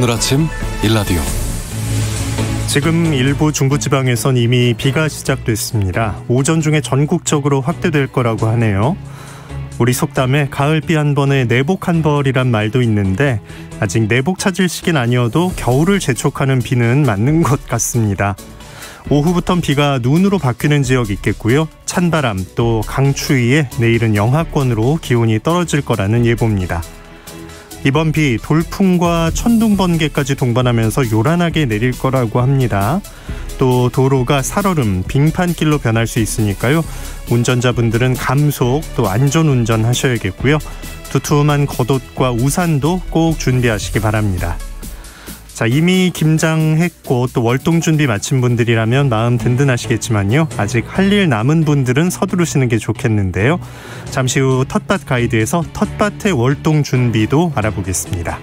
오늘 아침 일라디오. 지금 일부 중부지방에선 이미 비가 시작됐습니다. 오전 중에 전국적으로 확대될 거라고 하네요. 우리 속담에 가을비 한 번에 내복 한 벌이란 말도 있는데 아직 내복 찾을 시기는 아니어도 겨울을 재촉하는 비는 맞는 것 같습니다. 오후부턴 비가 눈으로 바뀌는 지역 있겠고요. 찬바람 또 강추위에 내일은 영하권으로 기온이 떨어질 거라는 예보입니다. 이번 비 돌풍과 천둥 번개까지 동반하면서 요란하게 내릴 거라고 합니다. 또 도로가 살얼음, 빙판길로 변할 수 있으니까요. 운전자분들은 감속 또 안전운전 하셔야겠고요. 두툼한 겉옷과 우산도 꼭 준비하시기 바랍니다. 자, 이미 김장했고 또 월동 준비 마친 분들이라면 마음 든든하시겠지만요. 아직 할 일 남은 분들은 서두르시는 게 좋겠는데요. 잠시 후 텃밭 가이드에서 텃밭의 월동 준비도 알아보겠습니다.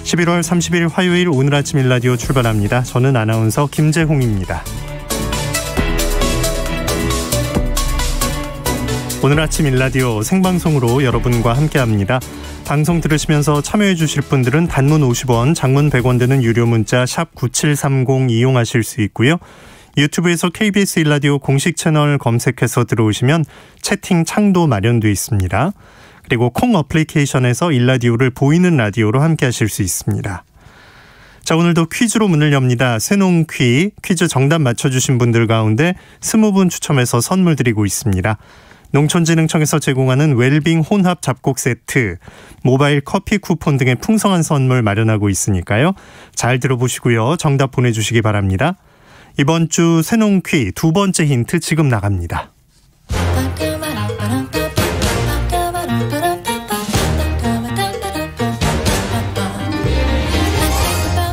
11월 30일 화요일 오늘 아침 일라디오 출발합니다. 저는 아나운서 김재홍입니다. 오늘 아침 일라디오 생방송으로 여러분과 함께합니다. 방송 들으시면서 참여해 주실 분들은 단문 50원, 장문 100원 드는 유료 문자 샵 9730 이용하실 수 있고요. 유튜브에서 KBS 일라디오 공식 채널 검색해서 들어오시면 채팅 창도 마련되어 있습니다. 그리고 콩 어플리케이션에서 일라디오를 보이는 라디오로 함께하실 수 있습니다. 자, 오늘도 퀴즈로 문을 엽니다. 새농퀴 퀴즈 정답 맞춰주신 분들 가운데 20분 추첨해서 선물 드리고 있습니다. 농촌진흥청에서 제공하는 웰빙 혼합 잡곡 세트, 모바일 커피 쿠폰 등의 풍성한 선물 마련하고 있으니까요. 잘 들어보시고요. 정답 보내주시기 바랍니다. 이번 주 새농퀴 두 번째 힌트 지금 나갑니다.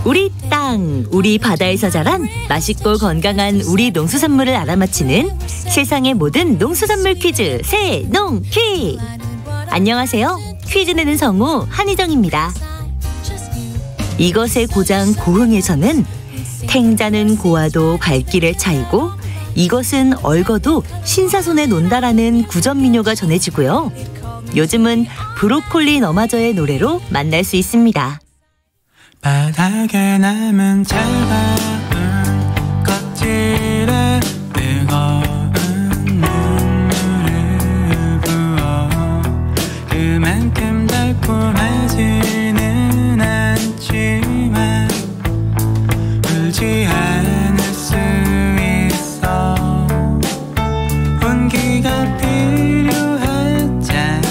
우리 땅, 우리 바다에서 자란 맛있고 건강한 우리 농수산물을 알아맞히는 세상의 모든 농수산물 퀴즈 새농퀴. 안녕하세요. 퀴즈 내는 성우 한희정입니다. 이것의 고장 고흥에서는 탱자는 고와도 발길에 차이고 이것은 얼거도 신사손에 논다라는 구전민요가 전해지고요. 요즘은 브로콜리 너마저의 노래로 만날 수 있습니다. 바닥에 남은 차가운 껍질에 뜨거운 눈물을 부어 그만큼 달콤하지는 않지만 울지 않을 수 있어. 온기가 필요하잖아.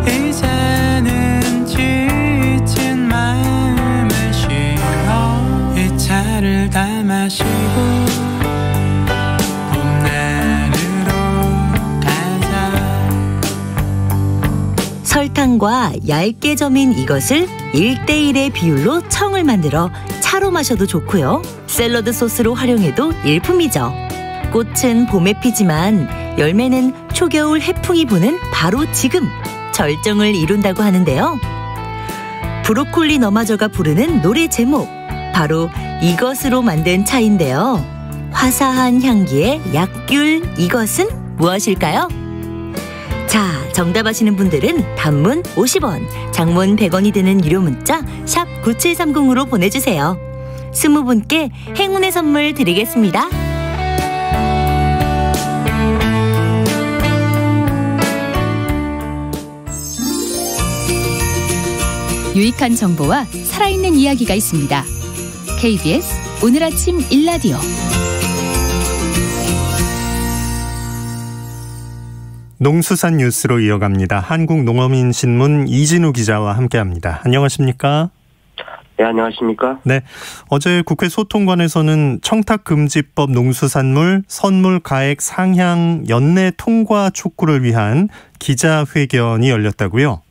이제는 지친 마음을 쉬어 이 차를 다 마시고 봄날으로 가자. 설탕과 얇게 저민 이것을 1:1의 비율로 청을 만들어 차로 마셔도 좋고요. 샐러드 소스로 활용해도 일품이죠. 꽃은 봄에 피지만 열매는 초겨울 해풍이 부는 바로 지금 절정을 이룬다고 하는데요. 브로콜리 너마저가 부르는 노래 제목, 바로 이것으로 만든 차인데요. 화사한 향기의 약귤 이것은 무엇일까요? 자, 정답 아시는 분들은 단문 50원, 장문 100원이 드는 유료 문자 샵 9730으로 보내주세요. 20분께 행운의 선물 드리겠습니다. 유익한 정보와 살아있는 이야기가 있습니다. KBS 오늘 아침 일라디오. 농수산 뉴스로 이어갑니다. 한국농어민신문 이진우 기자와 함께합니다. 안녕하십니까? 네, 안녕하십니까? 네, 어제 국회 소통관에서는 청탁금지법 농수산물 선물 가액 상향 연내 통과 촉구를 위한 기자회견이 열렸다고요?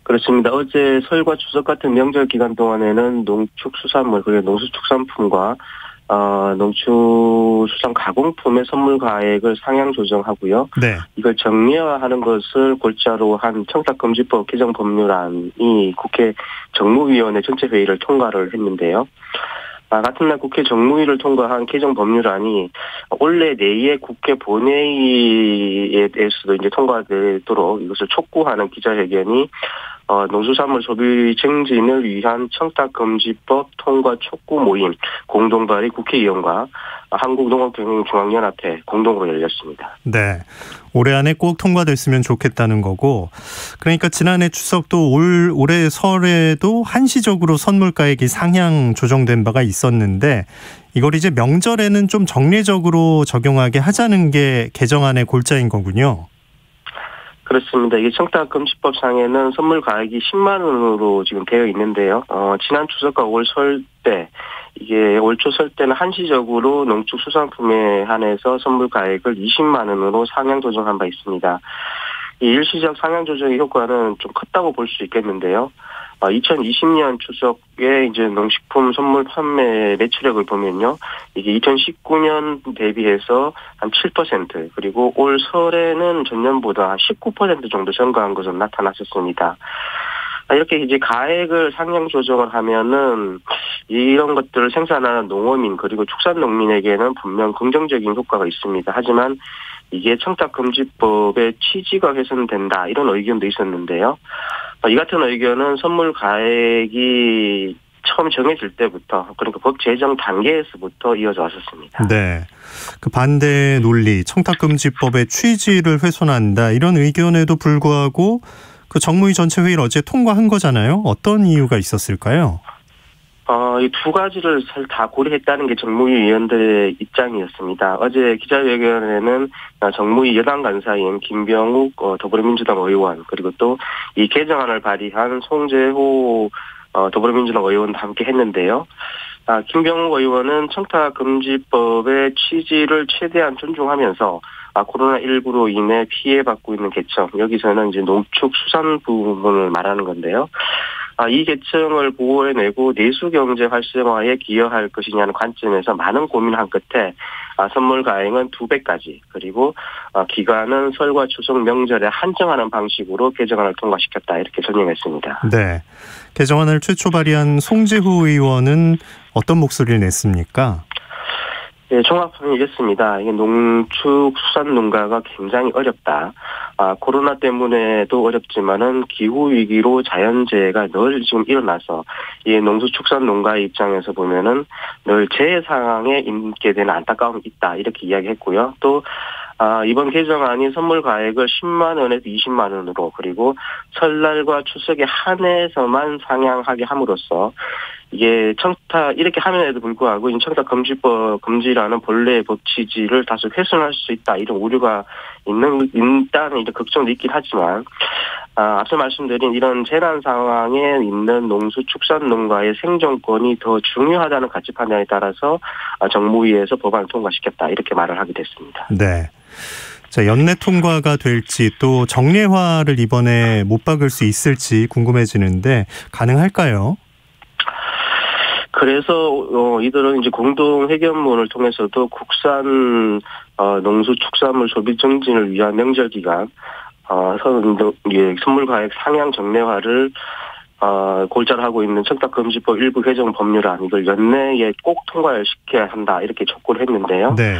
그렇습니다. 어제 설과 추석 같은 명절 기간 동안에는 농축수산물 그리고 농수축산품과 농축수산 가공품의 선물 가액을 상향 조정하고요. 네. 이걸 정리화하는 것을 골자로 한 청탁금지법 개정 법률안이 국회 정무위원회 전체 회의를 통과를 했는데요. 같은 날 국회 정무위를 통과한 개정 법률안이 올해 내에 국회 본회의에 대해서도 이제 통과되도록 이것을 촉구하는 기자회견이 농수산물 소비 증진을 위한 청탁금지법 통과 촉구 모임 공동 발의 국회의원과 한국농업경영중앙연합회 공동으로 열렸습니다. 네, 올해 안에 꼭 통과됐으면 좋겠다는 거고, 그러니까 지난해 추석도 올해 설에도 한시적으로 선물가액이 상향 조정된 바가 있었는데 이걸 이제 명절에는 좀 정례적으로 적용하게 하자는 게 개정안의 골자인 거군요. 그렇습니다. 이게 청탁금지법상에는 선물 가액이 10만 원으로 지금 되어 있는데요. 지난 추석과 올 설 때, 이게 올 초설 때는 한시적으로 농축수산품에 한해서 선물 가액을 20만 원으로 상향 조정한 바 있습니다. 이 일시적 상향 조정의 효과는 좀 컸다고 볼 수 있겠는데요. 2020년 추석에 이제 농식품 선물 판매 매출액을 보면요. 이게 2019년 대비해서 한 7%, 그리고 올 설에는 전년보다 19% 정도 증가한 것으로 나타났었습니다. 이렇게 이제 가액을 상향 조정을 하면은 이런 것들을 생산하는 농어민 그리고 축산농민에게는 분명 긍정적인 효과가 있습니다. 하지만 이게 청탁금지법의 취지가 훼손된다 이런 의견도 있었는데요. 이 같은 의견은 선물 가액이 처음 정해질 때부터, 그러니까 법 제정 단계에서부터 이어져 왔었습니다. 네, 그 반대 논리, 청탁금지법의 취지를 훼손한다 이런 의견에도 불구하고 그 정무위 전체 회의를 어제 통과한 거잖아요. 어떤 이유가 있었을까요? 이 두 가지를 다 고려했다는 게 정무위 위원들의 입장이었습니다. 어제 기자회견에는 정무위 여당 간사인 김병욱 더불어민주당 의원, 그리고 또 이 개정안을 발의한 송재호 더불어민주당 의원도 함께 했는데요. 김병욱 의원은 청탁금지법의 취지를 최대한 존중하면서 코로나19로 인해 피해받고 있는 계층, 여기서는 이제 농축수산 부분을 말하는 건데요. 이 계층을 보호해내고 내수경제 활성화에 기여할 것이냐는 관점에서 많은 고민을 한 끝에 선물 가액은 2배까지, 그리고 기간은 설과 추석 명절에 한정하는 방식으로 개정안을 통과시켰다 이렇게 설명했습니다. 네, 개정안을 최초 발의한 송재호 의원은 어떤 목소리를 냈습니까? 네, 종합하면 이렇습니다. 이게 농축수산농가가 굉장히 어렵다. 코로나 때문에도 어렵지만은 기후위기로 자연재해가 늘 지금 일어나서 이 농수축산농가의 입장에서 보면은 늘 재해 상황에 있게 되는 안타까움이 있다. 이렇게 이야기했고요. 또 이번 개정안이 선물 가액을 10만 원에서 20만 원으로, 그리고 설날과 추석에 한해서만 상향하게 함으로써 이게 이렇게 함에도 불구하고 청탁금지법 금지라는 본래의 법 취지를 다소 훼손할 수 있다 이런 우려가 있다는 이런 걱정도 있긴 하지만 앞서 말씀드린 이런 재난 상황에 있는 농수축산농가의 생존권이 더 중요하다는 가치 판단에 따라서 정무위에서 법안을 통과시켰다 이렇게 말을 하게 됐습니다. 네. 자, 연내 통과가 될지 또 정례화를 이번에 못 박을 수 있을지 궁금해지는데 가능할까요? 그래서 이들은 이제 공동 회견문을 통해서도 국산 농수축산물 소비 증진을 위한 명절 기간 선물 가액 상향 정례화를 골자로 하고 있는 청탁금지법 일부 개정 법률안 이걸 연내에 꼭 통과를 시켜야 한다 이렇게 촉구를 했는데요. 네.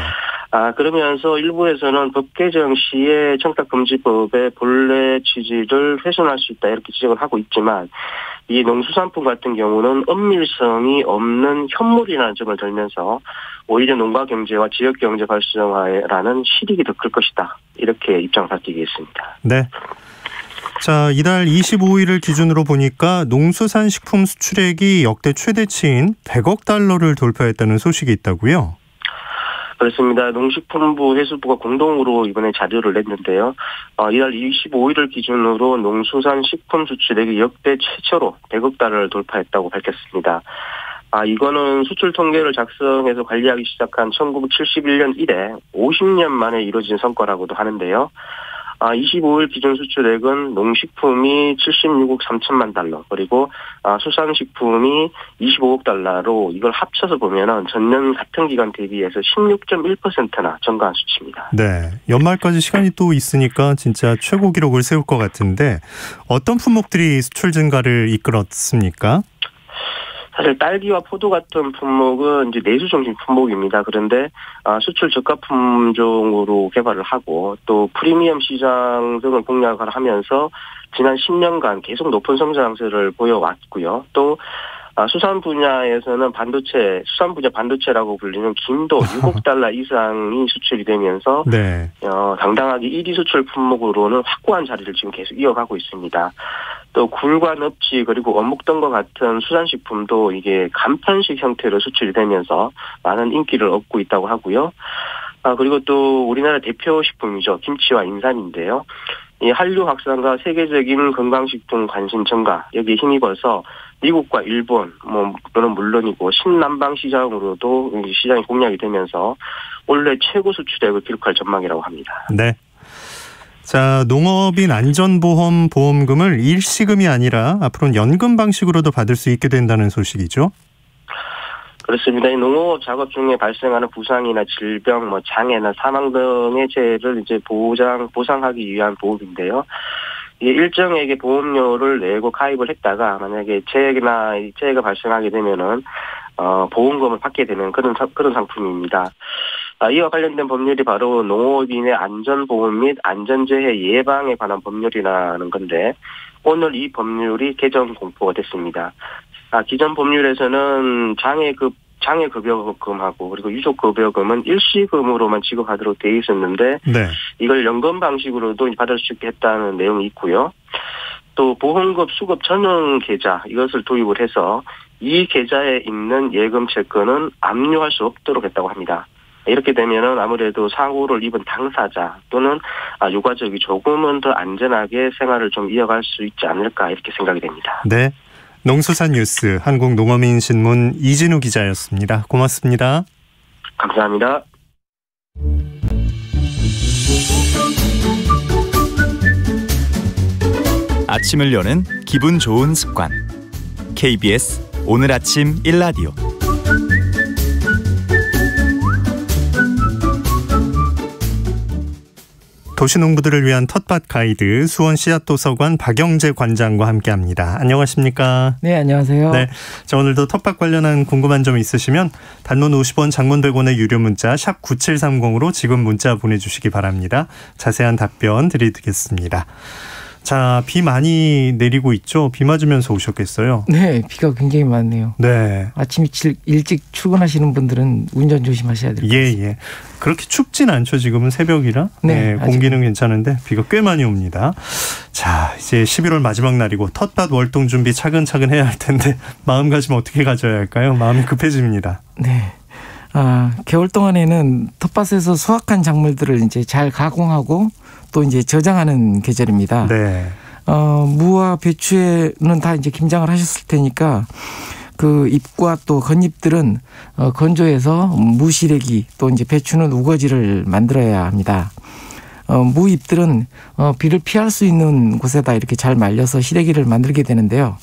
그러면서 일부에서는 법 개정 시에 청탁금지법의 본래 취지를 훼손할 수 있다 이렇게 지적을 하고 있지만 이 농수산품 같은 경우는 엄밀성이 없는 현물이라는 점을 들면서 오히려 농가경제와 지역경제 활성화라는 실익이 더 클 것이다. 이렇게 입장을 밝히고 있습니다. 네. 자, 이달 25일을 기준으로 보니까 농수산 식품 수출액이 역대 최대치인 100억 달러를 돌파했다는 소식이 있다고요? 그렇습니다. 농식품부, 해수부가 공동으로 이번에 자료를 냈는데요. 이달 25일을 기준으로 농수산 식품 수출액이 역대 최초로 100억 달러를 돌파했다고 밝혔습니다. 이거는 수출 통계를 작성해서 관리하기 시작한 1971년 이래 50년 만에 이루어진 성과라고도 하는데요. 25일 기준 수출액은 농식품이 76억 3천만 달러, 그리고 수산식품이 25억 달러로 이걸 합쳐서 보면은 전년 같은 기간 대비해서 16.1%나 증가한 수치입니다. 네, 연말까지 시간이 또 있으니까 진짜 최고 기록을 세울 것 같은데 어떤 품목들이 수출 증가를 이끌었습니까? 사실 딸기와 포도 같은 품목은 이제 내수 중심 품목입니다. 그런데 수출 저가 품종으로 개발을 하고 또 프리미엄 시장 등을 공략을 하면서 지난 10년간 계속 높은 성장세를 보여왔고요. 또 수산 분야에서는 수산 분야 반도체라고 불리는 김도 6억 달러 이상이 수출이 되면서 네. 당당하게 1위 수출 품목으로는 확고한 자리를 지금 계속 이어가고 있습니다. 또 굴과 넙치 그리고 어묵 등과 같은 수산식품도 이게 간편식 형태로 수출이 되면서 많은 인기를 얻고 있다고 하고요. 그리고 또 우리나라 대표 식품이죠. 김치와 인삼인데요. 이 한류 확산과 세계적인 건강식품 관심 증가 여기에 힘입어서 미국과 일본 또는 물론이고 신남방 시장으로도 시장이 공략이 되면서 올해 최고 수출액을 기록할 전망이라고 합니다. 네. 자, 농업인 안전보험 보험금을 일시금이 아니라 앞으로는 연금 방식으로도 받을 수 있게 된다는 소식이죠. 그렇습니다. 이 농업 작업 중에 발생하는 부상이나 질병, 장애나 사망 등의 재해를 이제 보상하기 위한 보험인데요. 이게 일정액의 보험료를 내고 가입을 했다가 만약에 재해가 발생하게 되면은 보험금을 받게 되는 그런 상품입니다. 이와 관련된 법률이 바로 농업인의 안전보험 및 안전재해 예방에 관한 법률이라는 건데 오늘 이 법률이 개정 공포가 됐습니다. 기존 법률에서는 장애급여금하고 그리고 유족급여금은 일시금으로만 지급하도록 되어 있었는데 네. 이걸 연금 방식으로도 받을 수 있게 했다는 내용이 있고요. 또 보험금 수급 전용 계좌 이것을 도입을 해서 이 계좌에 있는 예금 채권은 압류할 수 없도록 했다고 합니다. 이렇게 되면은 아무래도 사고를 입은 당사자 또는 유가족이 조금은 더 안전하게 생활을 좀 이어갈 수 있지 않을까 이렇게 생각이 됩니다. 네. 농수산뉴스 한국농어민신문 이진우 기자였습니다. 고맙습니다. 감사합니다. 아침을 여는 기분 좋은 습관 KBS 오늘 아침 1라디오 도시농부들을 위한 텃밭 가이드 수원 씨앗도서관 박영재 관장과 함께합니다. 안녕하십니까? 네, 안녕하세요. 네, 자 오늘도 텃밭 관련한 궁금한 점 있으시면 단문 50원, 장문 100원의 유료 문자 샵 9730으로 지금 문자 보내주시기 바랍니다. 자세한 답변 드리겠습니다. 자, 비 많이 내리고 있죠? 비 맞으면서 오셨겠어요? 네, 비가 굉장히 많네요. 네. 아침 일찍 출근하시는 분들은 운전 조심하셔야 될 것 같습니다. 예. 그렇게 춥진 않죠, 지금은 새벽이라. 네, 공기는 괜찮은데 비가 꽤 많이 옵니다. 자, 이제 11월 마지막 날이고 텃밭 월동 준비 차근차근 해야 할 텐데 마음가짐 어떻게 가져야 할까요? 마음이 급해집니다. 네. 겨울 동안에는 텃밭에서 수확한 작물들을 이제 잘 가공하고 또 이제 저장하는 계절입니다. 네. 무와 배추에는 다 이제 김장을 하셨을 테니까 그 잎과 또 겉잎들은 건조해서 무시래기 또 이제 배추는 우거지를 만들어야 합니다. 무 잎들은 비를 피할 수 있는 곳에다 이렇게 잘 말려서 시래기를 만들게 되는데요.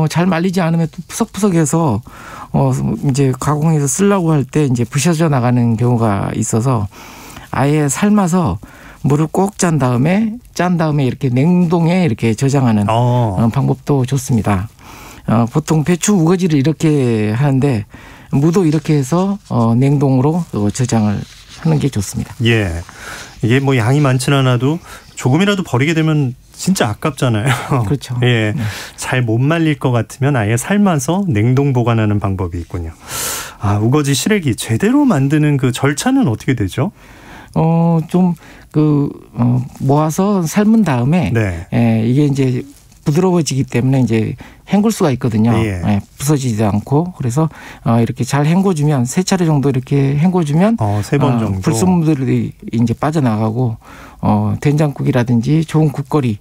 잘 말리지 않으면 또 푸석푸석해서 이제 가공해서 쓰려고 할 때 이제 부셔져 나가는 경우가 있어서 아예 삶아서 물을 꼭 짠 다음에 이렇게 냉동에 이렇게 저장하는 방법도 좋습니다. 보통 배추 우거지를 이렇게 하는데 무도 이렇게 해서 냉동으로 저장을 하는 게 좋습니다. 예, 이게 뭐 양이 많지는 않아도 조금이라도 버리게 되면 진짜 아깝잖아요. 그렇죠. 예, 네. 잘 못 말릴 것 같으면 아예 삶아서 냉동 보관하는 방법이 있군요. 우거지 시래기 제대로 만드는 그 절차는 어떻게 되죠? 모아서 삶은 다음에 네. 이게 이제 부드러워지기 때문에 이제 헹굴 수가 있거든요. 예. 부서지지 않고 그래서 이렇게 잘 헹궈주면 3차례 정도 이렇게 헹궈주면 3번 정도 불순물들이 이제 빠져나가고 된장국이라든지 좋은 국거리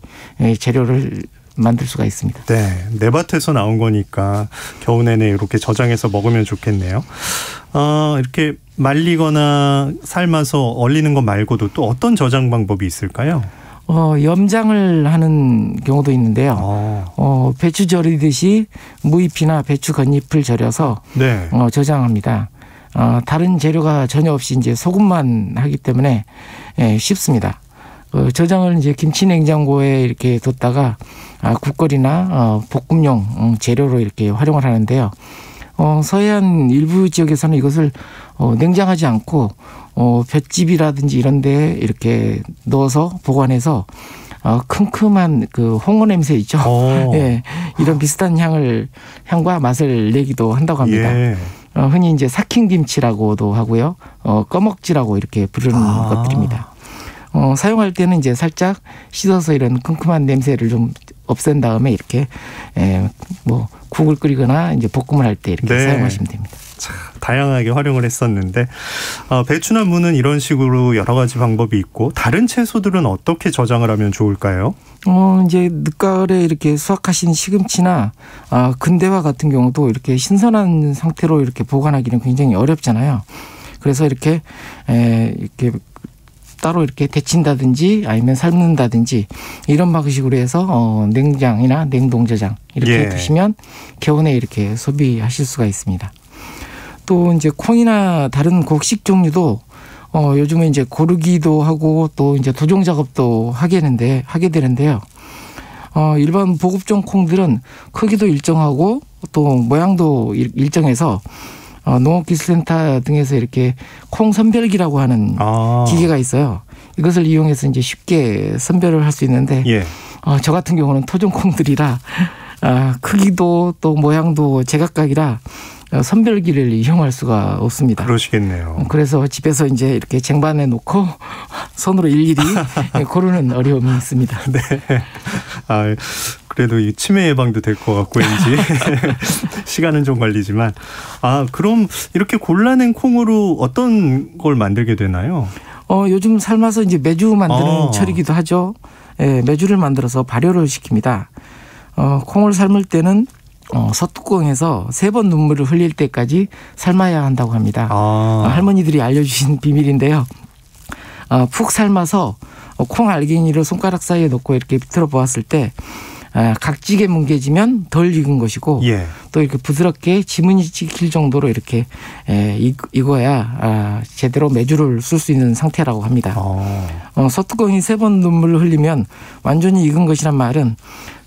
재료를 만들 수가 있습니다. 네, 내 밭에서 나온 거니까 겨우 내내 이렇게 저장해서 먹으면 좋겠네요. 이렇게 말리거나 삶아서 얼리는 것 말고도 또 어떤 저장 방법이 있을까요? 염장을 하는 경우도 있는데요. 배추 절이듯이 무잎이나 배추 겉잎을 절여서 네. 저장합니다. 다른 재료가 전혀 없이 이제 소금만 하기 때문에 쉽습니다. 저장을 이제 김치 냉장고에 이렇게 뒀다가 국거리나 볶음용 재료로 이렇게 활용을 하는데요. 서해안 일부 지역에서는 이것을 냉장하지 않고 볏짚이라든지 이런 데 이렇게 넣어서 보관해서 큼큼한 그 홍어 냄새 있죠. 예, 이런 비슷한 향과 맛을 내기도 한다고 합니다. 예. 흔히 이제 삭힌 김치라고도 하고요. 꺼먹지라고 이렇게 부르는 것들입니다. 사용할 때는 이제 살짝 씻어서 이런 큼큼한 냄새를 좀 없앤 다음에 이렇게 뭐 국을 끓이거나 이제 볶음을 할 때 이렇게 네. 사용하시면 됩니다. 참 다양하게 활용을 했었는데 배추나 무는 이런 식으로 여러 가지 방법이 있고 다른 채소들은 어떻게 저장을 하면 좋을까요? 이제 늦가을에 이렇게 수확하신 시금치나 근대화 같은 경우도 이렇게 신선한 상태로 이렇게 보관하기는 굉장히 어렵잖아요. 그래서 이렇게 따로 이렇게 데친다든지 아니면 삶는다든지 이런 방식으로 해서 냉장이나 냉동 저장 이렇게 두시면 겨우내 이렇게 소비하실 수가 있습니다. 또 이제 콩이나 다른 곡식 종류도 요즘에 이제 고르기도 하고 또 이제 도종 작업도 하게 되는데요. 일반 보급종 콩들은 크기도 일정하고 또 모양도 일정해서 농업기술센터 등에서 이렇게 콩 선별기라고 하는 기계가 있어요. 이것을 이용해서 이제 쉽게 선별을 할 수 있는데 저 같은 경우는 토종 콩들이라 크기도 또 모양도 제각각이라 선별기를 이용할 수가 없습니다. 그러시겠네요. 그래서 집에서 이제 이렇게 쟁반에 놓고 손으로 일일이 고르는 어려움이 있습니다. 네. 그래도 이 치매 예방도 될 것 같고 왠지 시간은 좀 걸리지만 그럼 이렇게 골라낸 콩으로 어떤 걸 만들게 되나요? 요즘 삶아서 이제 메주 만드는 철이기도 하죠. 예, 메주를 만들어서 발효를 시킵니다. 콩을 삶을 때는 솥뚜껑에서 3번 눈물을 흘릴 때까지 삶아야 한다고 합니다. 할머니들이 알려주신 비밀인데요. 푹 삶아서 콩 알갱이를 손가락 사이에 넣고 이렇게 비틀어 보았을 때 각지게 뭉개지면 덜 익은 것이고 또 이렇게 부드럽게 지문이 찍힐 정도로 이렇게 익어야 제대로 메주를 쓸 수 있는 상태라고 합니다. 솥뚜껑이 3번 눈물을 흘리면 완전히 익은 것이란 말은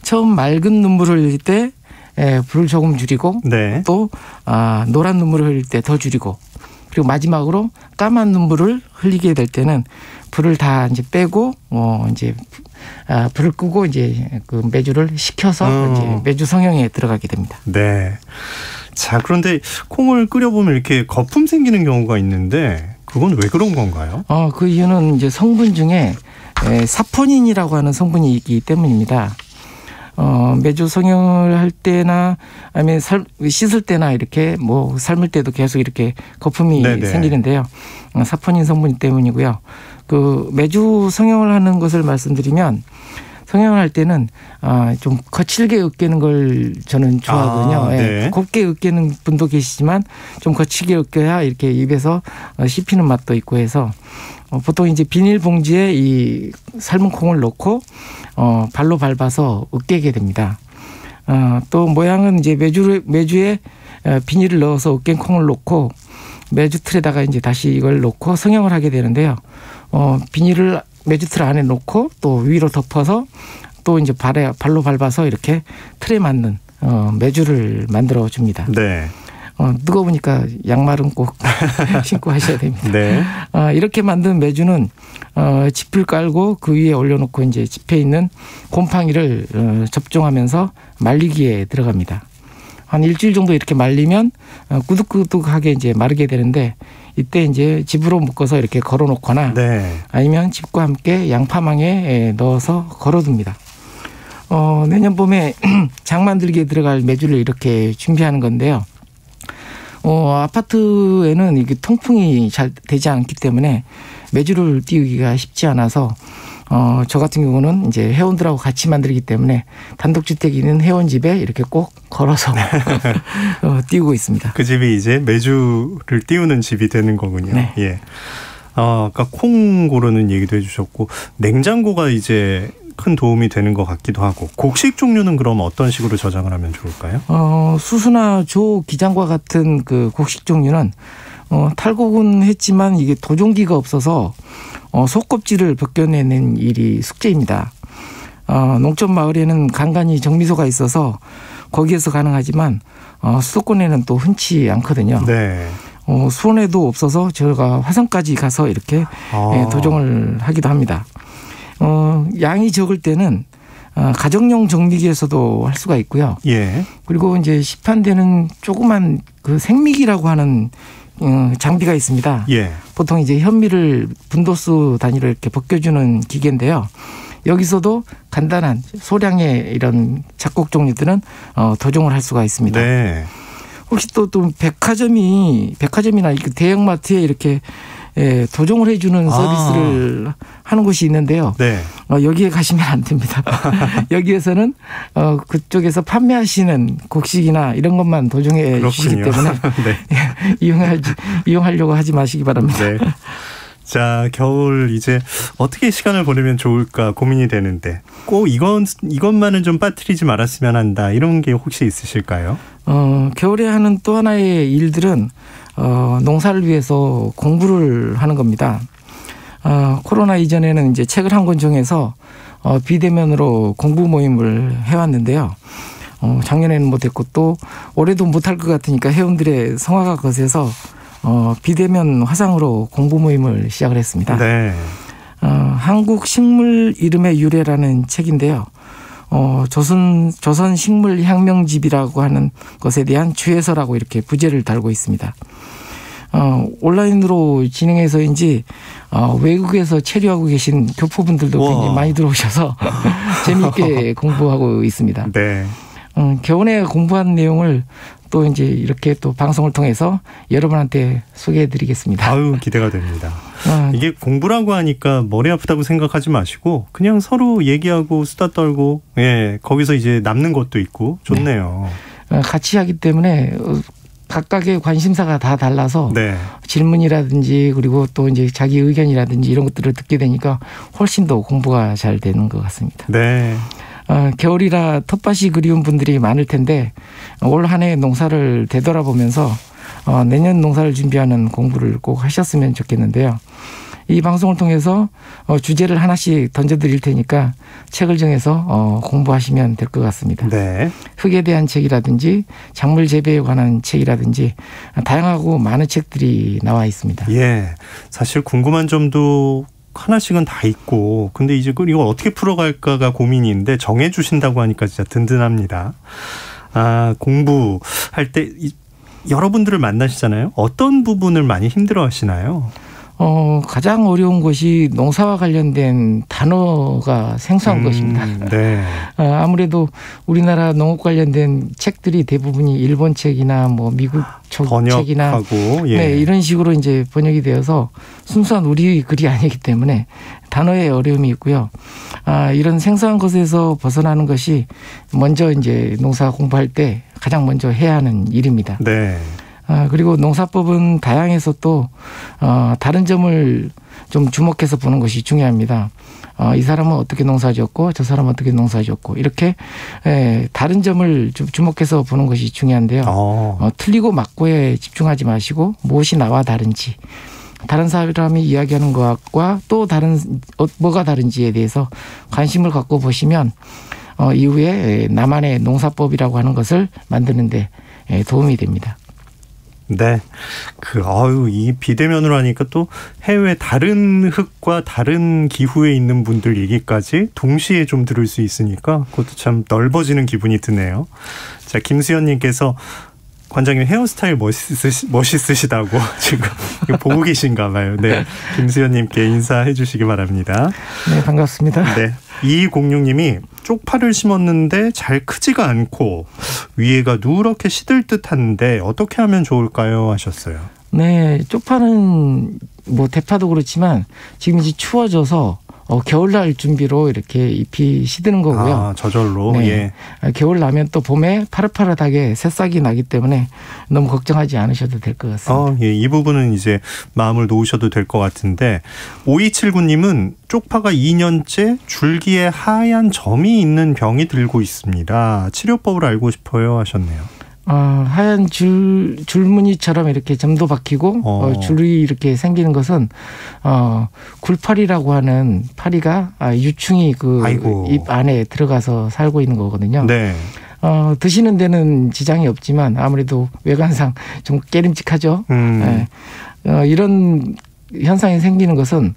처음 맑은 눈물을 흘릴 때 불을 조금 줄이고 또 노란 눈물을 흘릴 때 더 줄이고 그리고 마지막으로 까만 눈물을 흘리게 될 때는 불을 다 이제 빼고 이제 불을 끄고 이제 그 메주를 식혀서 이제 메주 성형에 들어가게 됩니다. 네. 자, 그런데 콩을 끓여보면 이렇게 거품 생기는 경우가 있는데 그건 왜 그런 건가요? 그 이유는 이제 성분 중에 사포닌이라고 하는 성분이 있기 때문입니다. 메주 성형을 할 때나 아니면 씻을 때나 이렇게 뭐 삶을 때도 계속 이렇게 거품이 생기는데요. 사포닌 성분 때문이고요. 그 메주 성형을 하는 것을 말씀드리면 성형을 할 때는 좀 거칠게 으깨는 걸 저는 좋아하거든요. 곱게 으깨는 분도 계시지만 좀 거칠게 으깨야 이렇게 입에서 씹히는 맛도 있고 해서 보통 이제 비닐봉지에 이 삶은 콩을 넣고 발로 밟아서 으깨게 됩니다. 또 모양은 이제 메주에 비닐을 넣어서 으깬 콩을 넣고 메주 틀에다가 이제 다시 이걸 넣고 성형을 하게 되는데요. 비닐을 메주 틀 안에 넣고 또 위로 덮어서 또 이제 발로 밟아서 이렇게 틀에 맞는 메주를 만들어 줍니다. 네. 뜨거우니까 양말은 꼭 신고 하셔야 됩니다. 이렇게 만든 메주는 짚을 깔고 그 위에 올려놓고 이제 짚에 있는 곰팡이를 접종하면서 말리기에 들어갑니다. 한 일주일 정도 이렇게 말리면 꾸덕꾸덕하게 이제 마르게 되는데 이때 이제 집으로 묶어서 이렇게 걸어놓거나 아니면 집과 함께 양파망에 넣어서 걸어둡니다. 내년 봄에 장 만들기에 들어갈 메주를 이렇게 준비하는 건데요. 아파트에는 이게 통풍이 잘 되지 않기 때문에 메주를 띄우기가 쉽지 않아서 저 같은 경우는 이제 회원들하고 같이 만들기 때문에 단독주택이 있는 회원집에 이렇게 꼭 걸어서 띄우고 있습니다. 그 집이 이제 메주를 띄우는 집이 되는 거군요. 예. 아까 콩 고르는 얘기도 해주셨고 냉장고가 이제 큰 도움이 되는 것 같기도 하고 곡식 종류는 그럼 어떤 식으로 저장을 하면 좋을까요? 수수나 조, 기장과 같은 그 곡식 종류는 탈곡은 했지만 이게 도종기가 없어서 속껍질을 벗겨내는 일이 숙제입니다. 농촌 마을에는 간간히 정미소가 있어서 거기에서 가능하지만 수도권에는 또 흔치 않거든요. 네. 수원에도 없어서 저희가 화성까지 가서 이렇게 도종을 하기도 합니다. 양이 적을 때는 가정용 정미기에서도 할 수가 있고요. 예. 그리고 이제 시판되는 조그만 그 생미기라고 하는 장비가 있습니다. 예. 보통 이제 현미를 분도수 단위로 이렇게 벗겨주는 기계인데요. 여기서도 간단한 소량의 이런 작곡 종류들은 도종을 할 수가 있습니다. 네. 혹시 또 백화점이나 대형마트에 이렇게 도종을 해주는 서비스를 하는 곳이 있는데요. 네. 여기에 가시면 안 됩니다. 여기에서는 그쪽에서 판매하시는 곡식이나 이런 것만 도종해 주시기 때문에 네. 이용하려고 하지 마시기 바랍니다. 네. 자, 겨울 이제 어떻게 시간을 보내면 좋을까 고민이 되는데 꼭 이것만은 좀 빠뜨리지 말았으면 한다. 이런 게 혹시 있으실까요? 겨울에 하는 또 하나의 일들은 농사를 위해서 공부를 하는 겁니다. 코로나 이전에는 이제 책을 한 권 정해서 비대면으로 공부 모임을 해왔는데요. 작년에는 못했고 또 올해도 못할 것 같으니까 회원들의 성화가 거세서 비대면 화상으로 공부 모임을 시작을 했습니다. 네. 한국 식물 이름의 유래라는 책인데요. 조선 식물 혁명집이라고 하는 것에 대한 주해서라고 이렇게 부제를 달고 있습니다. 온라인으로 진행해서인지 외국에서 체류하고 계신 교포분들도 굉장히 많이 들어오셔서 재미있게 공부하고 있습니다. 네. 겨울에 공부한 내용을 또 이제 이렇게 또 방송을 통해서 여러분한테 소개해드리겠습니다. 아유, 기대가 됩니다. 이게 공부라고 하니까 머리 아프다고 생각하지 마시고 그냥 서로 얘기하고 수다 떨고 거기서 이제 남는 것도 있고 좋네요. 네. 같이 하기 때문에 각각의 관심사가 다 달라서 네. 질문이라든지 그리고 또 이제 자기 의견이라든지 이런 것들을 듣게 되니까 훨씬 더 공부가 잘 되는 것 같습니다. 네. 겨울이라 텃밭이 그리운 분들이 많을 텐데 올 한 해 농사를 되돌아보면서 내년 농사를 준비하는 공부를 꼭 하셨으면 좋겠는데요. 이 방송을 통해서 주제를 하나씩 던져드릴 테니까 책을 정해서 공부하시면 될 것 같습니다. 네. 흙에 대한 책이라든지 작물 재배에 관한 책이라든지 다양하고 많은 책들이 나와 있습니다. 예, 사실 궁금한 점도 하나씩은 다 있고 근데 이제 이걸 어떻게 풀어갈까가 고민인데 정해 주신다고 하니까 진짜 든든합니다. 공부할 때 여러분들을 만나시잖아요. 어떤 부분을 많이 힘들어 하시나요? 가장 어려운 것이 농사와 관련된 단어가 생소한 것입니다. 네. 아무래도 우리나라 농업 관련된 책들이 대부분이 일본 책이나 뭐 미국 책이나 네, 이런 식으로 이제 번역이 되어서 순수한 우리 글이 아니기 때문에 단어의 어려움이 있고요. 이런 생소한 것에서 벗어나는 것이 먼저 이제 농사 공부할 때 가장 먼저 해야 하는 일입니다. 네. 그리고 농사법은 다양해서 또 다른 점을 좀 주목해서 보는 것이 중요합니다. 이 사람은 어떻게 농사지었고 저 사람은 어떻게 농사지었고 이렇게 다른 점을 좀 주목해서 보는 것이 중요한데요. 틀리고 맞고에 집중하지 마시고 무엇이 나와 다른지 다른 사람이 이야기하는 것과 또 다른 뭐가 다른지에 대해서 관심을 갖고 보시면 이후에 나만의 농사법이라고 하는 것을 만드는 데 도움이 됩니다. 네. 이 비대면으로 하니까 또 해외 다른 흙과 다른 기후에 있는 분들 얘기까지 동시에 좀 들을 수 있으니까 그것도 참 넓어지는 기분이 드네요. 자, 김수현님께서 관장님 헤어스타일 멋있으시다고 지금 보고 계신가 봐요. 네. 김수현님께 인사해 주시기 바랍니다. 네, 반갑습니다. 네. 2206님이 쪽파를 심었는데 잘 크지가 않고 위에가 누렇게 시들 듯한데 어떻게 하면 좋을까요? 하셨어요. 네, 쪽파는 뭐 대파도 그렇지만 지금 이제 추워져서 겨울날 준비로 이렇게 잎이 시드는 거고요. 저절로. 네. 예. 겨울 나면 또 봄에 파릇파릇하게 새싹이 나기 때문에 너무 걱정하지 않으셔도 될 것 같습니다. 예. 이 부분은 이제 마음을 놓으셔도 될 것 같은데 5279님은 쪽파가 2년째 줄기에 하얀 점이 있는 병이 들고 있습니다. 치료법을 알고 싶어요 하셨네요. 하얀 줄무늬처럼 이렇게 점도 박히고 줄이 이렇게 생기는 것은 굴파리라고 하는 파리가 유충이 그 입 안에 들어가서 살고 있는 거거든요. 네. 드시는 데는 지장이 없지만 아무래도 외관상 좀 깨림직하죠. 네. 이런 현상이 생기는 것은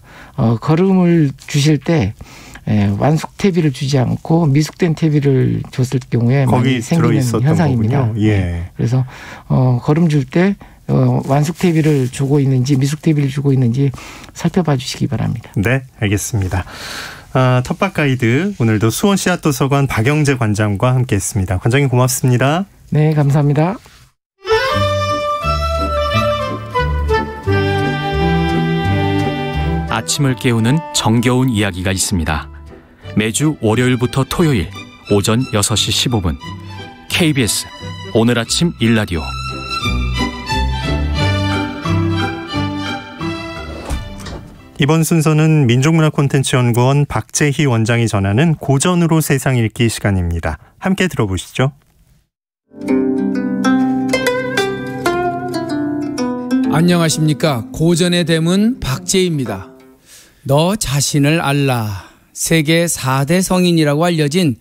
거름을 주실 때 완숙태비를 주지 않고 미숙된 태비를 줬을 경우에 많이 생기는 현상입니다. 예. 그래서 거름 줄 때 완숙태비를 주고 있는지 미숙태비를 주고 있는지 살펴봐 주시기 바랍니다. 네, 알겠습니다. 텃밭 가이드 오늘도 수원 씨앗도서관 박영재 관장과 함께했습니다. 관장님 고맙습니다. 네, 감사합니다. 아침을 깨우는 정겨운 이야기가 있습니다. 매주 월요일부터 토요일 오전 6시 15분 KBS 오늘 아침 일라디오. 이번 순서는 민족문화콘텐츠연구원 박재희 원장이 전하는 고전으로 세상 읽기 시간입니다. 함께 들어보시죠. 안녕하십니까. 고전의 대문 박재희입니다. 너 자신을 알라. 세계 4대 성인이라고 알려진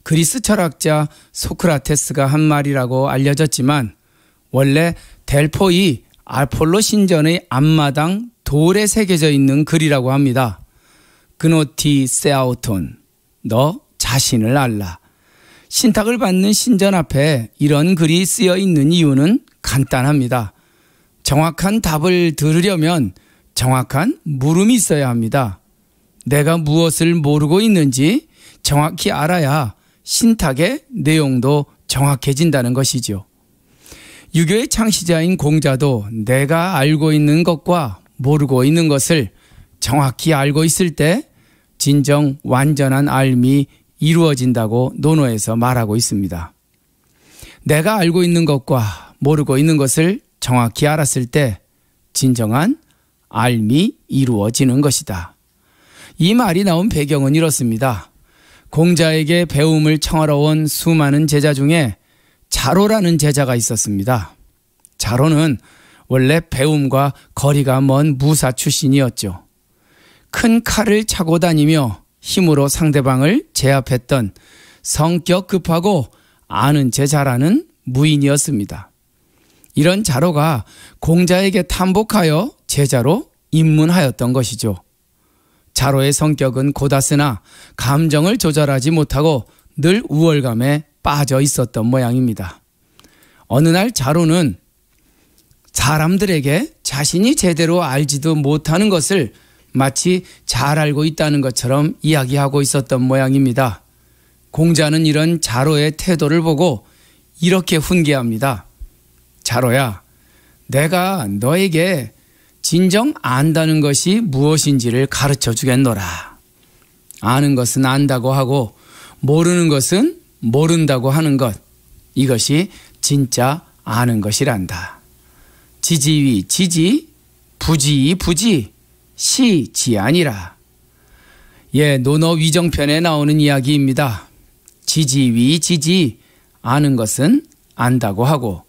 그리스 철학자 소크라테스가 한 말이라고 알려졌지만 원래 델포이 아폴로 신전의 앞마당 돌에 새겨져 있는 글이라고 합니다. 그노티 세아우톤, 너 자신을 알라. 신탁을 받는 신전 앞에 이런 글이 쓰여 있는 이유는 간단합니다. 정확한 답을 들으려면 정확한 물음이 있어야 합니다. 내가 무엇을 모르고 있는지 정확히 알아야 신탁의 내용도 정확해진다는 것이죠. 유교의 창시자인 공자도 내가 알고 있는 것과 모르고 있는 것을 정확히 알고 있을 때 진정 완전한 알미 이루어진다고 논어에서 말하고 있습니다. 내가 알고 있는 것과 모르고 있는 것을 정확히 알았을 때 진정한 알미 이루어지는 것이다. 이 말이 나온 배경은 이렇습니다. 공자에게 배움을 청하러 온 수많은 제자 중에 자로라는 제자가 있었습니다. 자로는 원래 배움과 거리가 먼 무사 출신이었죠. 큰 칼을 차고 다니며 힘으로 상대방을 제압했던 성격 급하고 아는 체 잘하는 무인이었습니다. 이런 자로가 공자에게 탐복하여 제자로 입문하였던 것이죠. 자로의 성격은 고다스나 감정을 조절하지 못하고 늘 우월감에 빠져 있었던 모양입니다. 어느 날 자로는 사람들에게 자신이 제대로 알지도 못하는 것을 마치 잘 알고 있다는 것처럼 이야기하고 있었던 모양입니다. 공자는 이런 자로의 태도를 보고 이렇게 훈계합니다. 자로야, 내가 너에게 진정 안다는 것이 무엇인지를 가르쳐 주겠노라. 아는 것은 안다고 하고 모르는 것은 모른다고 하는 것, 이것이 진짜 아는 것이란다. 지지위 지지, 부지이 부지, 시지 아니라. 예, 논어 위정편에 나오는 이야기입니다. 지지위 지지, 아는 것은 안다고 하고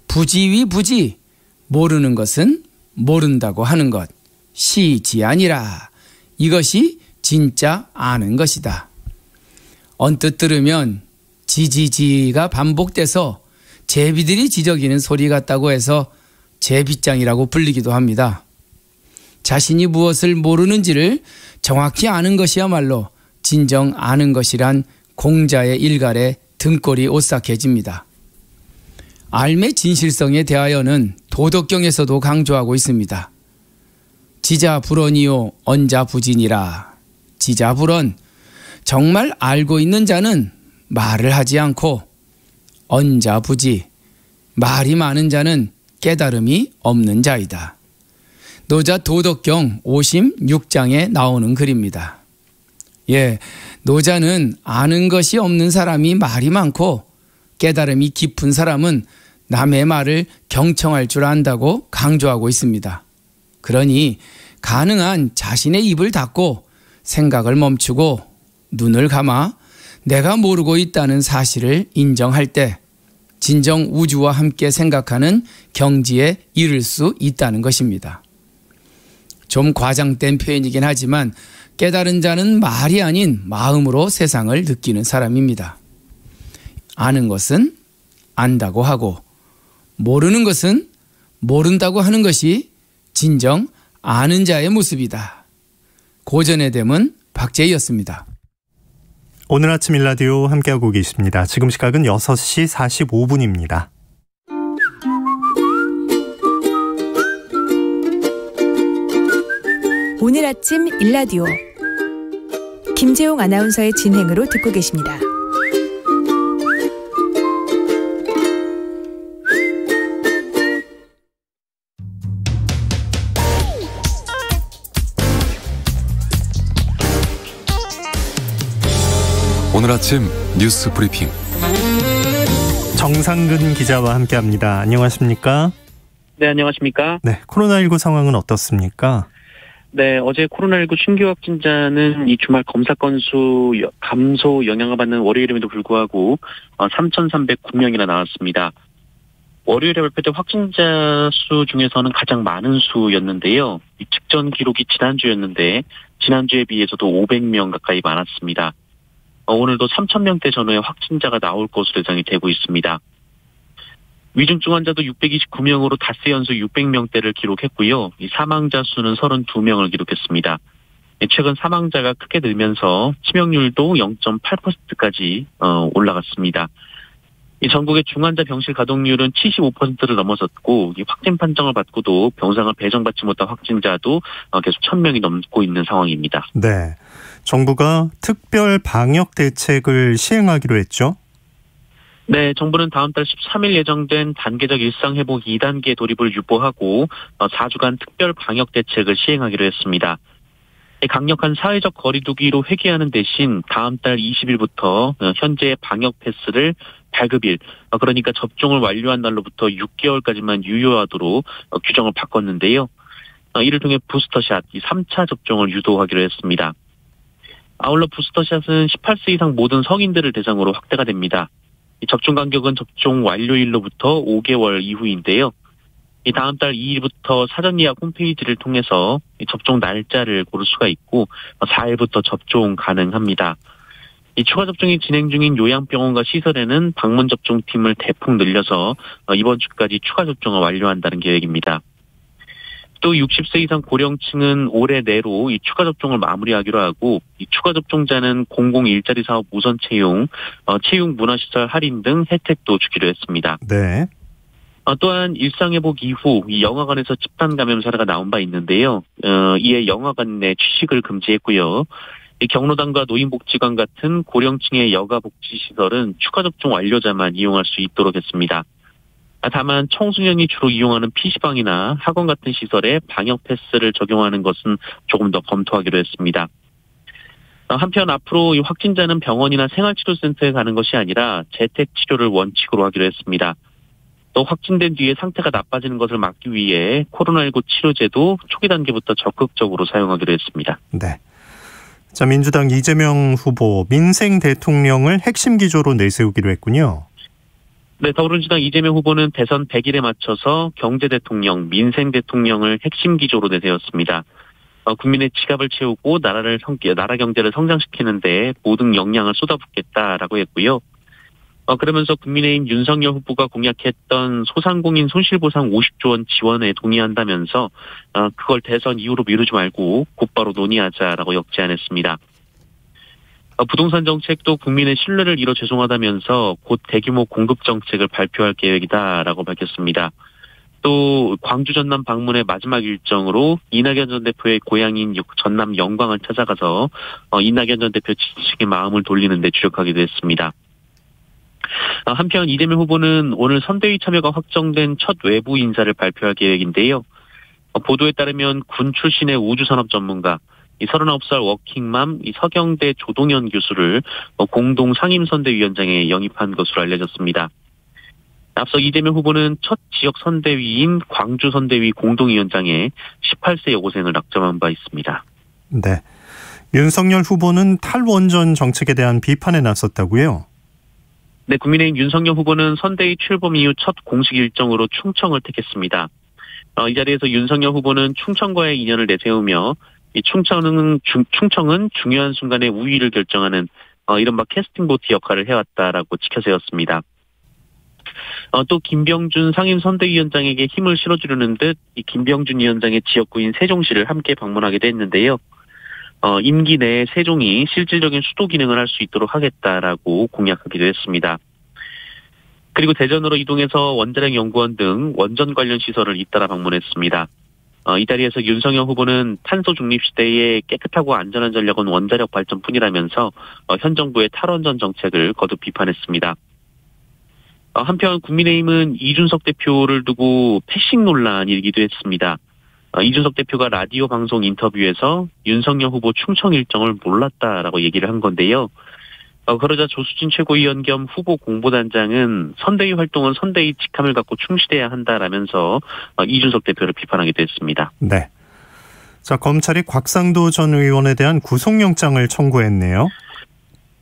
부지위 부지, 모르는 것은 모른다고 하는 것, 시지 아니라. 이것이 진짜 아는 것이다. 언뜻 들으면 지지지가 반복돼서 제비들이 지저귀는 소리 같다고 해서 제비장이라고 불리기도 합니다. 자신이 무엇을 모르는지를 정확히 아는 것이야말로 진정 아는 것이란 공자의 일갈에 등골이 오싹해집니다. 알의 진실성에 대하여는 도덕경에서도 강조하고 있습니다. 지자불언이요 언자부진이라. 지자불언, 정말 알고 있는 자는 말을 하지 않고, 언자부지, 말이 많은 자는 깨달음이 없는 자이다. 노자 도덕경 56장에 나오는 글입니다. 예, 노자는 아는 것이 없는 사람이 말이 많고 깨달음이 깊은 사람은 남의 말을 경청할 줄 안다고 강조하고 있습니다. 그러니 가능한 자신의 입을 닫고 생각을 멈추고 눈을 감아 내가 모르고 있다는 사실을 인정할 때 진정 우주와 함께 생각하는 경지에 이를 수 있다는 것입니다. 좀 과장된 표현이긴 하지만 깨달은 자는 말이 아닌 마음으로 세상을 느끼는 사람입니다. 아는 것은 안다고 하고 모르는 것은 모른다고 하는 것이 진정 아는 자의 모습이다. 고전의 댐은 박재희였습니다. 오늘 아침 일라디오 함께하고 계십니다. 지금 시각은 6시 45분입니다. 오늘 아침 일라디오 김재용 아나운서의 진행으로 듣고 계십니다. 오늘 아침 뉴스 브리핑 정상근 기자와 함께합니다. 안녕하십니까? 네, 안녕하십니까? 네, 코로나19 상황은 어떻습니까? 네, 어제 코로나19 신규 확진자는 이 주말 검사 건수 감소 영향을 받는 월요일임에도 불구하고 3,309명이나 나왔습니다. 월요일에 발표된 확진자 수 중에서는 가장 많은 수였는데요. 이 직전 기록이 지난주였는데 지난주에 비해서도 500명 가까이 많았습니다. 오늘도 3,000명대 전후의 확진자가 나올 것으로 예상이 되고 있습니다. 위중증 환자도 629명으로 닷새 연속 600명대를 기록했고요. 이 사망자 수는 32명을 기록했습니다. 최근 사망자가 크게 늘면서 치명률도 0.8%까지 올라갔습니다. 이 전국의 중환자 병실 가동률은 75%를 넘어섰고 이 확진 판정을 받고도 병상을 배정받지 못한 확진자도 계속 1,000명이 넘고 있는 상황입니다. 네, 정부가 특별 방역 대책을 시행하기로 했죠? 네, 정부는 다음 달 13일 예정된 단계적 일상회복 2단계 돌입을 유보하고 4주간 특별 방역 대책을 시행하기로 했습니다. 강력한 사회적 거리두기로 회귀하는 대신 다음 달 20일부터 현재 방역 패스를 발급일, 그러니까 접종을 완료한 날로부터 6개월까지만 유효하도록 규정을 바꿨는데요. 이를 통해 부스터샷, 3차 접종을 유도하기로 했습니다. 아울러 부스터샷은 18세 이상 모든 성인들을 대상으로 확대가 됩니다. 접종 간격은 접종 완료일로부터 5개월 이후인데요. 다음 달 2일부터 사전 예약 홈페이지를 통해서 접종 날짜를 고를 수가 있고 4일부터 접종 가능합니다. 추가 접종이 진행 중인 요양병원과 시설에는 방문 접종팀을 대폭 늘려서 이번 주까지 추가 접종을 완료한다는 계획입니다. 또 60세 이상 고령층은 올해 내로 이 추가 접종을 마무리하기로 하고 이 추가 접종자는 공공 일자리 사업 우선 채용, 채용 문화시설 할인 등 혜택도 주기로 했습니다. 네. 또한 일상회복 이후 이 영화관에서 집단 감염 사례가 나온 바 있는데요. 이에 영화관 내 취식을 금지했고요. 이 경로당과 노인복지관 같은 고령층의 여가복지시설은 추가 접종 완료자만 이용할 수 있도록 했습니다. 다만 청소년이 주로 이용하는 PC방이나 학원 같은 시설에 방역 패스를 적용하는 것은 조금 더 검토하기로 했습니다. 한편 앞으로 이 확진자는 병원이나 생활치료센터에 가는 것이 아니라 재택치료를 원칙으로 하기로 했습니다. 또 확진된 뒤에 상태가 나빠지는 것을 막기 위해 코로나19 치료제도 초기 단계부터 적극적으로 사용하기로 했습니다. 네. 자, 민주당 이재명 후보 민생 대통령을 핵심 기조로 내세우기로 했군요. 네, 더불어민주당 이재명 후보는 대선 100일에 맞춰서 경제 대통령, 민생 대통령을 핵심 기조로 내세웠습니다. 국민의 지갑을 채우고 나라 경제를 성장시키는데 모든 역량을 쏟아붓겠다라고 했고요. 그러면서 국민의힘 윤석열 후보가 공약했던 소상공인 손실보상 50조 원 지원에 동의한다면서 그걸 대선 이후로 미루지 말고 곧바로 논의하자라고 역제안했습니다. 부동산 정책도 국민의 신뢰를 잃어 죄송하다면서 곧 대규모 공급 정책을 발표할 계획이다라고 밝혔습니다. 또 광주 전남 방문의 마지막 일정으로 이낙연 전 대표의 고향인 전남 영광을 찾아가서 이낙연 전 대표 지지층의 마음을 돌리는 데 주력하기도 했습니다. 한편 이재명 후보는 오늘 선대위 참여가 확정된 첫 외부 인사를 발표할 계획인데요. 보도에 따르면 군 출신의 우주산업 전문가, 39살 워킹맘 서경대 조동현 교수를 공동 상임선대위원장에 영입한 것으로 알려졌습니다. 앞서 이재명 후보는 첫 지역 선대위인 광주 선대위 공동위원장에 18세 여고생을 낙점한 바 있습니다. 네, 윤석열 후보는 탈원전 정책에 대한 비판에 나섰다고요? 네, 국민의힘 윤석열 후보는 선대위 출범 이후 첫 공식 일정으로 충청을 택했습니다. 이 자리에서 윤석열 후보는 충청과의 인연을 내세우며 이 충청은 중요한 순간에 우위를 결정하는 이른바 캐스팅 보트 역할을 해왔다라고 지켜세웠습니다. 또 김병준 상임 선대위원장에게 힘을 실어주려는 듯 이 김병준 위원장의 지역구인 세종시를 함께 방문하기도 했는데요. 임기 내에 세종이 실질적인 수도 기능을 할 수 있도록 하겠다라고 공약하기도 했습니다. 그리고 대전으로 이동해서 원자력 연구원 등 원전 관련 시설을 잇따라 방문했습니다. 이 자리에서 윤석열 후보는 탄소 중립 시대에 깨끗하고 안전한 전력은 원자력 발전뿐이라면서 현 정부의 탈원전 정책을 거듭 비판했습니다. 한편 국민의힘은 이준석 대표를 두고 패싱 논란이 일기도 했습니다. 이준석 대표가 라디오 방송 인터뷰에서 윤석열 후보 충청 일정을 몰랐다라고 얘기를 한 건데요. 그러자 조수진 최고위원 겸 후보 공보단장은 선대위 활동은 선대위 직함을 갖고 충실해야 한다라면서 이준석 대표를 비판하기도 했습니다. 네. 자, 검찰이 곽상도 전 의원에 대한 구속영장을 청구했네요.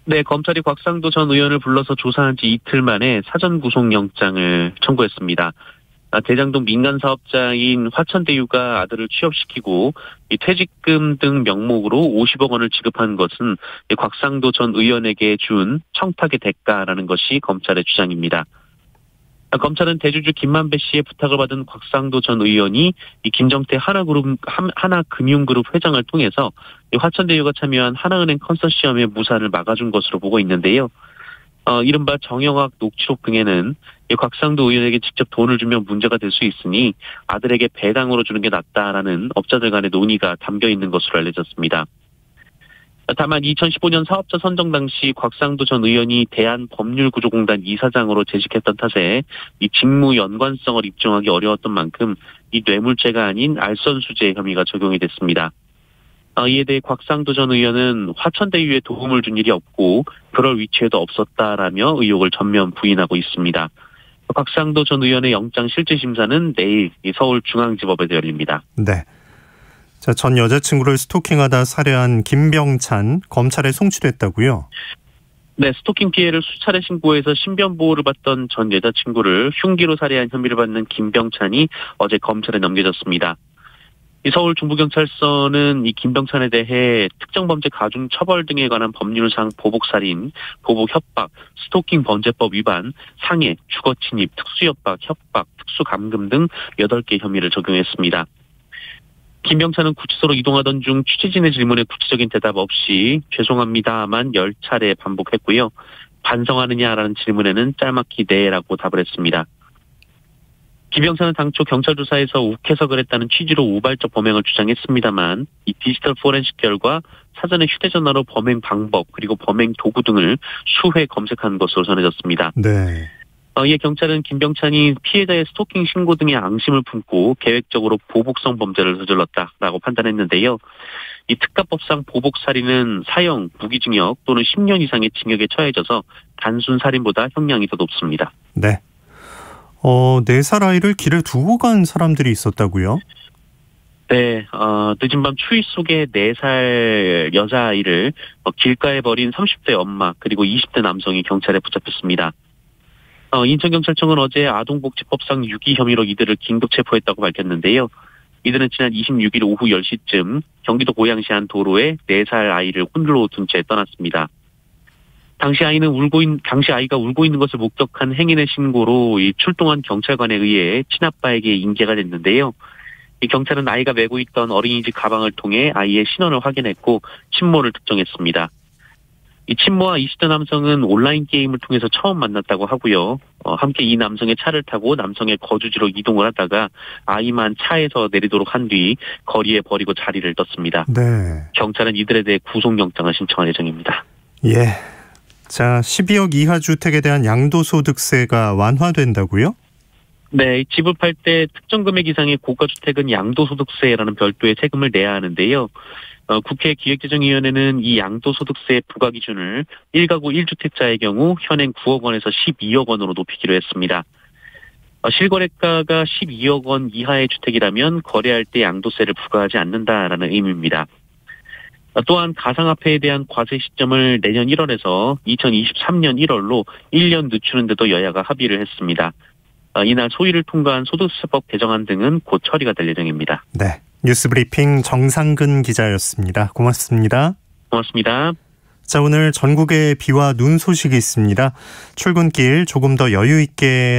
네, 검찰이 곽상도 전 의원을 불러서 조사한 지 이틀 만에 사전 구속영장을 청구했습니다. 대장동 민간 사업자인 화천대유가 아들을 취업시키고 이 퇴직금 등 명목으로 50억 원을 지급한 것은 곽상도 전 의원에게 준 청탁의 대가라는 것이 검찰의 주장입니다. 검찰은 대주주 김만배 씨의 부탁을 받은 곽상도 전 의원이 이 김정태 하나금융그룹 회장을 통해서 이 화천대유가 참여한 하나은행 컨소시엄의 무산을 막아준 것으로 보고 있는데요. 이른바 정영학 녹취록 등에는 이 곽상도 의원에게 직접 돈을 주면 문제가 될 수 있으니 아들에게 배당으로 주는 게 낫다라는 업자들 간의 논의가 담겨 있는 것으로 알려졌습니다. 다만 2015년 사업자 선정 당시 곽상도 전 의원이 대한법률구조공단 이사장으로 재직했던 탓에 이 직무 연관성을 입증하기 어려웠던 만큼 이 뇌물죄가 아닌 알선수재 혐의가 적용이 됐습니다. 이에 대해 곽상도 전 의원은 화천대유에 도움을 준 일이 없고 그럴 위치에도 없었다라며 의혹을 전면 부인하고 있습니다. 곽상도 전 의원의 영장 실질심사는 내일 서울중앙지법에서 열립니다. 네. 자, 전 여자친구를 스토킹하다 살해한 김병찬 검찰에 송치됐다고요? 네, 스토킹 피해를 수차례 신고해서 신변 보호를 받던 전 여자친구를 흉기로 살해한 혐의를 받는 김병찬이 어제 검찰에 넘겨졌습니다. 이 서울 중부경찰서는 이 김병찬에 대해 특정범죄 가중 처벌 등에 관한 법률상 보복살인, 보복협박, 스토킹 범죄법 위반, 상해, 주거침입, 특수협박, 협박, 특수감금 등 8개 혐의를 적용했습니다. 김병찬은 구치소로 이동하던 중 취재진의 질문에 구체적인 대답 없이 죄송합니다만 10차례 반복했고요. 반성하느냐라는 질문에는 짤막히 네라고 답을 했습니다. 김병찬은 당초 경찰 조사에서 욱해서 그랬다는 취지로 우발적 범행을 주장했습니다만 이 디지털 포렌식 결과 사전에 휴대전화로 범행 방법 그리고 범행 도구 등을 수회 검색한 것으로 전해졌습니다. 네. 이에 경찰은 김병찬이 피해자의 스토킹 신고 등의 앙심을 품고 계획적으로 보복성 범죄를 저질렀다라고 판단했는데요. 이 특가법상 보복살인은 사형, 무기징역 또는 10년 이상의 징역에 처해져서 단순 살인보다 형량이 더 높습니다. 네. 4살 아이를 길에 두고 간 사람들이 있었다고요? 네, 늦은 밤 추위 속에 4살 여자아이를 길가에 버린 30대 엄마 그리고 20대 남성이 경찰에 붙잡혔습니다. 인천경찰청은 어제 아동복지법상 유기 혐의로 이들을 긴급 체포했다고 밝혔는데요. 이들은 지난 26일 오후 10시쯤 경기도 고양시 한 도로에 4살 아이를 홀로 둔 채 떠났습니다. 당시 아이가 울고 있는 것을 목격한 행인의 신고로 출동한 경찰관에 의해 친아빠에게 인계가 됐는데요. 이 경찰은 아이가 메고 있던 어린이집 가방을 통해 아이의 신원을 확인했고 친모를 특정했습니다. 이 친모와 20대 남성은 온라인 게임을 통해서 처음 만났다고 하고요. 함께 이 남성의 차를 타고 남성의 거주지로 이동을 하다가 아이만 차에서 내리도록 한 뒤 거리에 버리고 자리를 떴습니다. 네. 경찰은 이들에 대해 구속영장을 신청할 예정입니다. 예. 자, 12억 이하 주택에 대한 양도소득세가 완화된다고요? 네, 집을 팔 때 특정 금액 이상의 고가주택은 양도소득세라는 별도의 세금을 내야 하는데요. 국회 기획재정위원회는 이 양도소득세 부과 기준을 1가구 1주택자의 경우 현행 9억 원에서 12억 원으로 높이기로 했습니다. 실거래가가 12억 원 이하의 주택이라면 거래할 때 양도세를 부과하지 않는다라는 의미입니다. 또한 가상화폐에 대한 과세 시점을 내년 1월에서 2023년 1월로 1년 늦추는 데도 여야가 합의를 했습니다. 이날 소위를 통과한 소득세법 개정안 등은 곧 처리가 될 예정입니다. 네, 뉴스브리핑 정상근 기자였습니다. 고맙습니다. 고맙습니다. 자, 오늘 전국에 비와 눈 소식이 있습니다. 출근길 조금 더 여유 있게